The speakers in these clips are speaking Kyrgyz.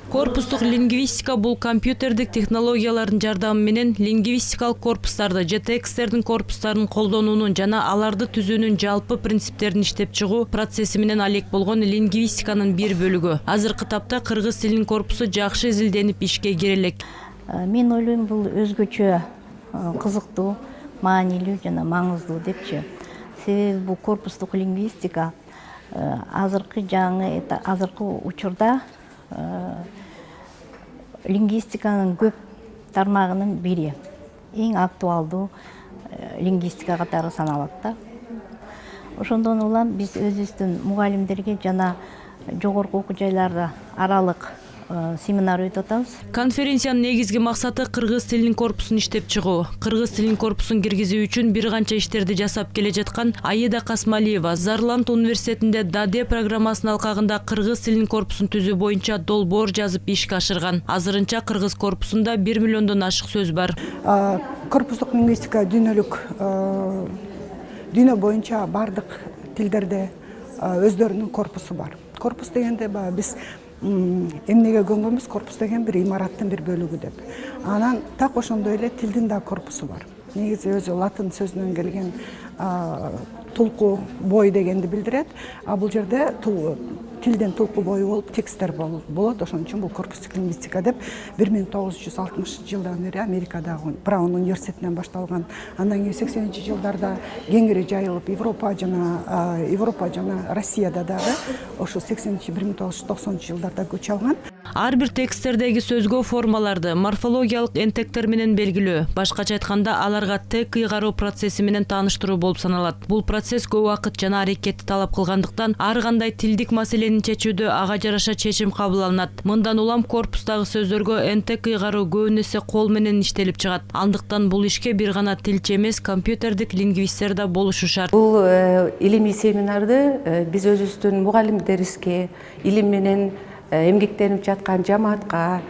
Корпустук лингвистика бул компьютердик технологиялардын жардамы менен лингвистикалык корпустарды же тексттердин корпустарын колдонуунун жана аларды түзүүнүн жалпы принциптерин иштеп чыгуу процесси менен алек болгон лингвистиканын бир бөлүгү. Азыркы тапта кыргыз тилинин корпусу жакшы изилденип ишке кире элек. Мен ойлойм, бул өзгөчө кызыктуу, маанилүү жана маңыздуу депчи. Себеби бул корпустук лингвистика азыркы учурда лингвистиканын көп тармагынын бири, эң актуалдуу лингвистика катары саналат да. Ошондон улам биз өзүбүздүн мугалимдерге жана жогорку окуу жайларда аралык семинар өтүп атабыз. Конференциянын негизги максаты кыргыз тилинин корпусун иштеп чыгуу. Кыргыз тилинин корпусун киргизүү үчүн бир канча иштерди жасап келе жаткан Аида Касмалиева Зарланд университетинде ДАДЕ программасынын алкагында кыргыз тилинин корпусун түзүү боюнча долбоор жазып ишке ашырган. Азырынча кыргыз корпусунда 1 миллиондон ашык сөз бар. Корпустук лингвистика дүйнө боюнча бардык тилдерде өздөрүнүн корпусу бар. Корпус дегенде биз эмнеге көнгөнбүз? Корпус деген бир имараттын бир бөлүгү деп. Анан так ошондой эле тилдин да корпусу бар. Негизи өзү латын сөзүнөн келген тулку бой дегенди билдирет. Бул жерде тилден тулку бою болуп тексттер болот. Ошон үчүн бул корпустук лингвистика деп 1960-жылдан бери Америкадагы Браун университетинен башталган. Андан кийин 80-жылдарда кеңири жайылып Европа жана Россияда дагы ошо 1990-жылдарда көч алган. Ар бир тексттердеги сөзгө формаларды морфологиялык энтектер менен белгилөө. Башкача айтканда, аларга тег кыйгаруу процесси менен тааныштыруу болуп саналат. Бул процесс көп убакыт жана аракетти талап кылгандыктан, ар кандай тилдик маселени чечүүдө ага жараша чечим кабыл алынат. Мындан улам корпустагы сөздөргө энтек кыйгаруу көбүн эсе кол менен иштелип чыгат. Андыктан бул ишке бир гана тилчи эмес, компьютердик лингвисттер да болушу шарт. Бул илимий семинарды биз өзүбүздүн мугалимдерибизге, илим менен эмгектенип жаткан жамаатка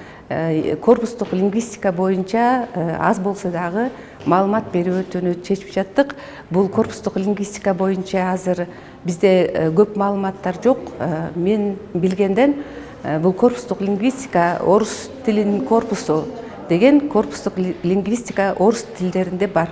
корпустук лингвистика боюнча аз болсо дагы маалымат берүүнү чечип жаттык. Бул корпустук лингвистика боюнча азыр бизде көп маалыматтар жок. Мен билгенден бул корпустук лингвистика орус тилинин корпусу деген корпустук лингвистика орус тилдеринде бар.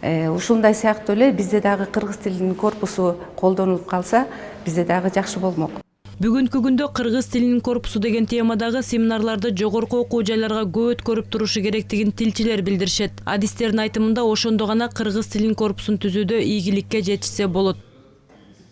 Ушундай сыяктуу эле бизде дагы кыргыз тилинин корпусу колдонулуп калса, бизде дагы жакшы болмок. Бүгүнкү күндө кыргыз тилинин корпусу деген темадагы семинарларды жогорку окуу жайларга көп өткөрүп турушу керектигин тилчилер билдиришет. Адистердин айтымында ошондо гана кыргыз тилинин корпусун түзүүдө ийгиликке жетишсе болот.